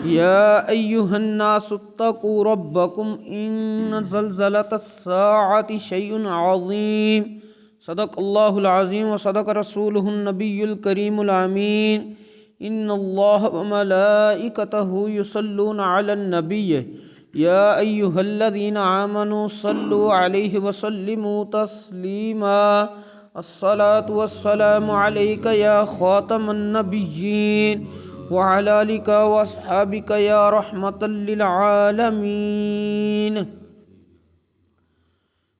يا أيها الناس اتقوا ربكم إن زلزلة الساعة شيء عظيم صدق الله العظيم وصدق رسوله النبي الكريم الأمين إن الله وملائكته يصلون على النبي يا أيها الذين آمنوا صلوا عليه وسلموا تسليما الصلاة والسلام عليك يا خاتم النبيين وعلى آلك وأصحابك يا رحمة للعالمین۔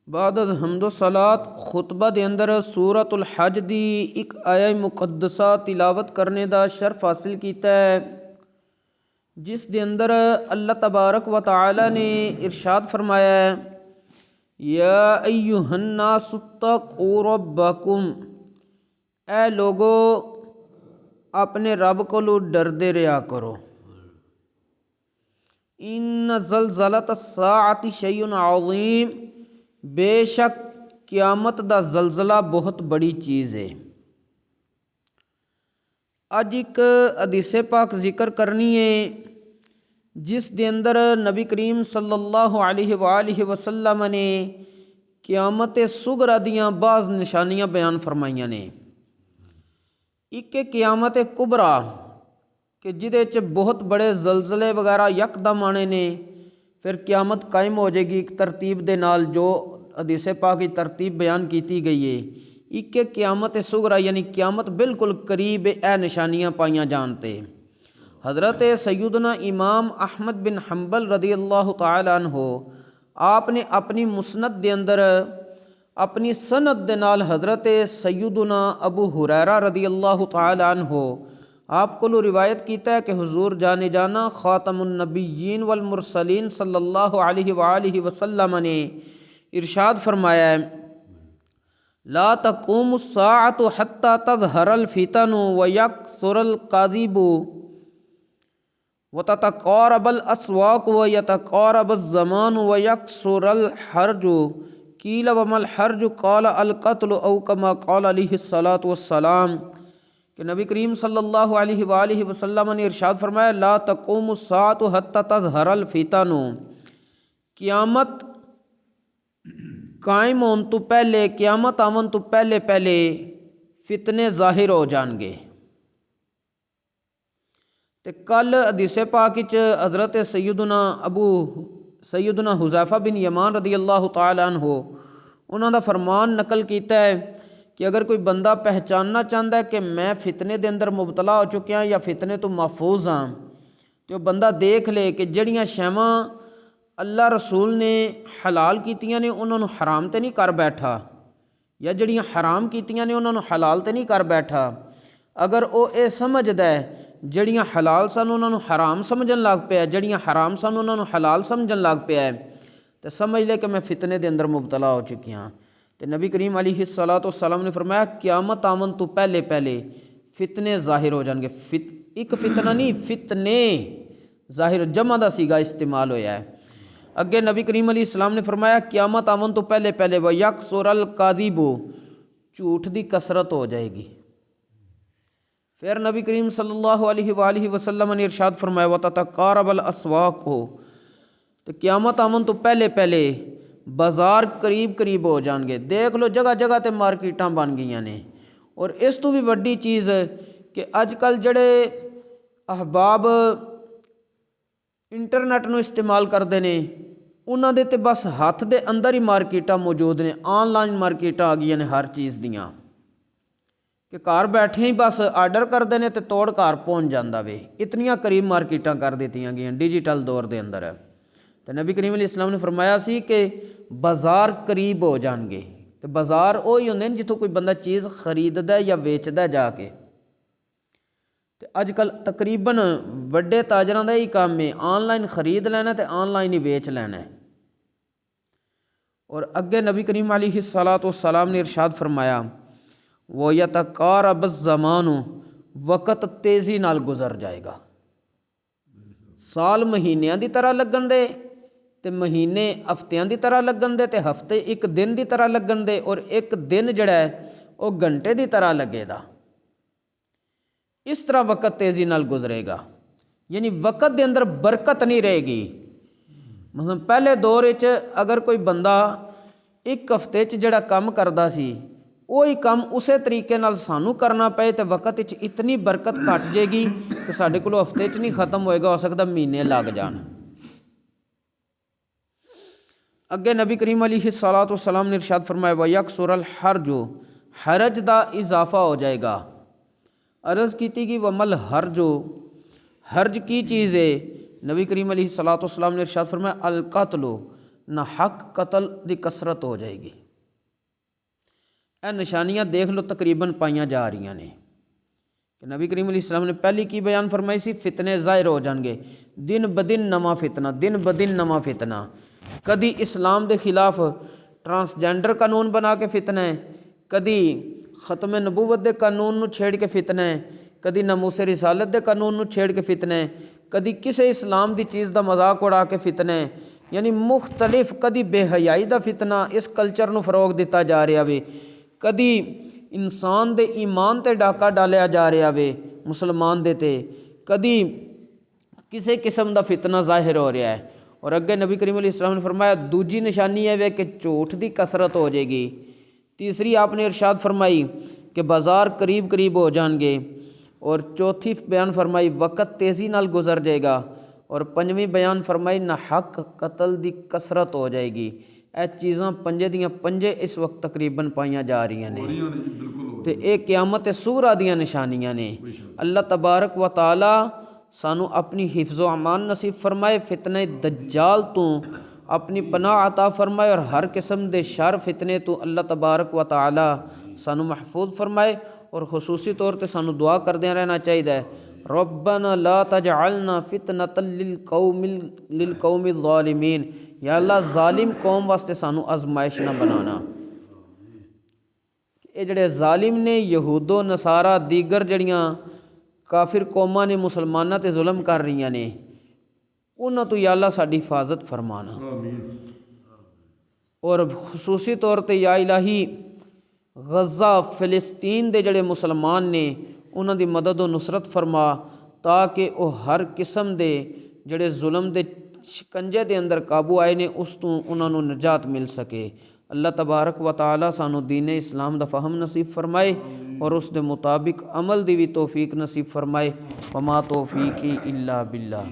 بعد از حمد و صلات خطبہ دے اندر سورۃ الحج دی ایک آیہ مقدسہ تلاوت کرنے دا شرف حاصل کیتا ہے، جس دے اندر اللہ تبارک و تعالی نے ارشاد فرمایا ہے یا ایہا الناس اتقوا ربکم، اے لوگو اپنے رب کو ڈردے رہا کرو۔ ان زلزلۃ الساعۃ شیء عظیم، بے شک قیامت دا زلزلہ بہت بڑی چیز ہے۔ اج ایک حدیث پاک ذکر کرنی ہے جس دے اندر نبی کریم صلی اللہ علیہ وآلہ وسلم نے قیامت صغریٰ دیاں بعض نشانیاں بیان فرمائیاں نے۔ ایک قیامت کبریٰ کہ جدے چ بہت بڑے زلزلے وغیرہ یکدم آنے نے، پھر قیامت قائم ہو جائے گی ایک ترتیب دے نال جو حدیث پاک کی ترتیب بیان کیتی گئی ہے۔ ایک قیامت صغریٰ یعنی قیامت بالکل قریب اے نشانیاں پائیاں جانتے۔ حضرت سیدنا امام احمد بن حنبل رضی اللہ تعالی عنہ آپ نے اپنی مسند دے اندر اپنی سند دے نال حضرت سیدنا ابو ہریرہ رضی اللہ تعالی عنہ آپ کو روایت کیتا ہے کہ حضور جانے جانا خاتم النبیین والمرسلین صلی اللہ علیہ وآلہ وسلم نے ارشاد فرمایا ہے لا تقوم الساعۃ حتی تظہر الفتن ویکثر الکذب وتتقارب الاسواق ویتقارب الزمان ویکثر الحرج قیل وما الحرج قال القتل او کما قال علیہ الصلاۃ والسلام، کہ نبی کریم صلی اللہ علیہ وآلہ وسلم نے ارشاد فرمایا لا تقوم الساعۃ حتی تظہر الفتن، قیامت قائم ہون تو پہلے، قیامت آون تو پہلے پہلے فتنے ظاہر ہو جان گے۔ تے کل حدیث پاک وچ حضرت سیدنا حذیفہ بن یمان رضی اللہ تعالی عنہ انہوں دا فرمان نقل کیتا ہے کہ اگر کوئی بندہ پہچاننا چاہتا ہے کہ میں فتنے دے اندر مبتلا ہو چکیا یا فتنے تو محفوظ ہاں، تو بندہ دیکھ لے کہ جڑیاں شیواں اللہ رسول نے حلال کیتیاں نے انہوں نے حرام تے نہیں کر بیٹھا، یا جڑیاں حرام کیتیاں نے انہوں نے حلال تے نہیں کر بیٹھا۔ اگر او اے سمجھدا ہے جڑیاں حلال سن انہوں نے حرام سمجھن لگ پیا، جڑیاں حرام سن انہوں نے حلال سمجھن لگ پیا ہے، تو سمجھ لے کہ میں فتنے دے اندر مبتلا ہو چکی ہاں۔ تو نبی کریم علیہ الصلاۃ والسلام نے فرمایا قیامت آمن تو پہلے پہلے فتنے ظاہر ہو جان گے۔ ایک فتنہ نہیں، فتنے ظاہر، جمع دا سیگا استعمال ہویا ہے۔ اگے نبی کریم علیہ السلام نے فرمایا قیامت آمن تو پہلے پہلے وَيَكْثُرَ الْكَذِبُ، جھوٹ دی کثرت ہو جائے گی۔ پھر نبی کریم صلی اللہ علیہ وآلہ وسلم نے ارشاد فرمایا وَتَتَقَارَبَ الْأَسْوَاقُ، تو قیامت آمن تو پہلے پہلے بازار قریب قریب ہو جان گے۔ دیکھ لو جگہ جگہ تے مارکیٹاں بن گئیاں نے۔ اور اس تو بھی وڈی چیز ہے کہ اج کل جڑے احباب انٹرنیٹ نو استعمال کرتے ہیں انہاں دے تے بس ہاتھ دے اندر ہی مارکیٹاں موجود نے، آن لائن مارکیٹاں آ گئی نے ہر چیز دیاں، کہ گھر بیٹھے ہی بس آرڈر کرتے ہیں تو توڑ گھر پہنچ جاتا وے۔ اتنیاں قریب مارکیٹاں کر دیتیاں گئیاں ڈیجیٹل دور دے اندر۔ تو نبی کریم علیہ السلام نے فرمایا سی کہ بازار قریب ہو جان گے۔ تو بازار وہی ہوندے ہیں جتوں کوئی بندہ چیز خریددا ہے یا ویچدا ہے جا کے۔ تو اج کل تقریباً وڈے تاجراں دا ہی کام ہے، آن لائن خرید لینا تے آن لائن ہی ویچ لینا ہے۔ اور اگے نبی کریم علیہ الصلاۃ والسلام نے ارشاد فرمایا وَيَتَقَارَبَ الزَّمَانُ، وقت تیزی نال گزر جائے گا۔ سال مہینیاں دی طرح لگن دے تے مہینے ہفتیاں دی طرح لگن دے تے ہفتے ایک دن دی طرح لگن دے، اور ایک دن جڑا ہے وہ گھنٹے دی طرح لگے دا۔ اس طرح وقت تیزی نال گزرے گا۔ یعنی وقت دے اندر برکت نہیں رہے گی۔ مثلا پہلے دور وچ اگر کوئی بندہ ایک ہفتے چ جڑا کم کردا سی وہی کم اسی طریقے نال سانو کرنا پئے تو وقت وچ اتنی برکت گھٹ جائے گی کہ ساڈے کولوں ہفتے چ نہیں ختم ہوئے گا، ہو سکتا مہینے لگ جان۔ اگے نبی کریم علیہ الصلوۃ والسلام نے ارشاد فرمایا وَيَكْسُرَ الْحَرْجُ، حرج دا اضافہ ہو جائے گا۔ عرض کیتی کہ وَمَل حرج، حرج کی چیز ہے؟ نبی کریم علیہ الصلوۃ والسلام نے ارشاد فرمایا القتل، نہ حق قتل دی کثرت ہو جائے گی۔ اے نشانیاں دیکھ لو تقریباً پائیاں جا رہی ہیں کہ نبی کریم علیہ السلام نے پہلی کی بیان فرمائی سی فتنے ظاہر ہو جان گے، دن بدن نواں فتنہ، دن بدن نواں فتنہ۔ کدی اسلام دے خلاف ٹرانسجینڈر قانون بنا کے فتنہ ہے، کدی ختم نبوت دے قانون نو چھیڑ کے فتنہ ہے، کدی ناموس رسالت دے قانون نو چھیڑ کے فتنہ ہے، کدی کسے اسلام دی چیز دا مذاق اڑا کے فتنہ ہے، یعنی مختلف، کدی بے حیائی دا فتنہ اس کلچر نو فروغ دیتا جا رہا وے، کدی انسان دے ایمان تے ڈاکہ ڈالیا جا رہا وے مسلمان دے تے، کدی کسے قسم دا فتنہ ظاہر ہو رہا ہے۔ اور اگے نبی کریم علیہ السلام نے فرمایا دوجی نشانی ہے کہ جھوٹ دی کثرت ہو جائے گی۔ تیسری آپ نے ارشاد فرمائی کہ بازار قریب قریب ہو جان گے۔ اور چوتھی بیان فرمائی وقت تیزی نال گزر جائے گا۔ اور پنجویں بیان فرمائی نہ حق قتل دی کثرت ہو جائے گی۔ اے چیزاں پنجے دیاں پنجے اس وقت تقریباً پائیاں جا رہی ہیں تے اے قیامت صغریٰ دیاں نشانیاں نے۔ اللہ تبارک و تعالی سانو اپنی حفظ و امان نصیب فرمائے، فتنہ دجال تو اپنی پناہ عطا فرمائے، اور ہر قسم دے شر فتنے تو اللہ تبارک و تعالی سانو محفوظ فرمائے۔ اور خصوصی طور تے سانو دعا کردے رہنا چاہیے ربنا لا تجعلنا فتنة للقوم الظالمین، یا اللہ ظالم قوم واسطے سانو آزمائش نہ بنانا۔ یہ جڑے ظالم نے یہود و نصارہ دیگر جڑیاں کافر قوماں نے مسلماناں تے ظلم کر رہی نے، انہاں تو یا اللہ ساڈی حفاظت فرمانا۔ اور خصوصی طور تے یا الہی غزہ فلسطین دے جڑے مسلمان نے انہاں دی مدد و نصرت فرما، تاکہ وہ ہر قسم دے جڑے ظلم دے شکنجے دے اندر قابو آئے نے اس تو انہاں نو نجات مل سکے۔ اللہ تبارک و تعالی سانو دین اسلام دا فہم نصیب فرمائے اور اس دے مطابق عمل دی بھی توفیق نصیب فرمائے۔ وما توفیقی الا باللہ۔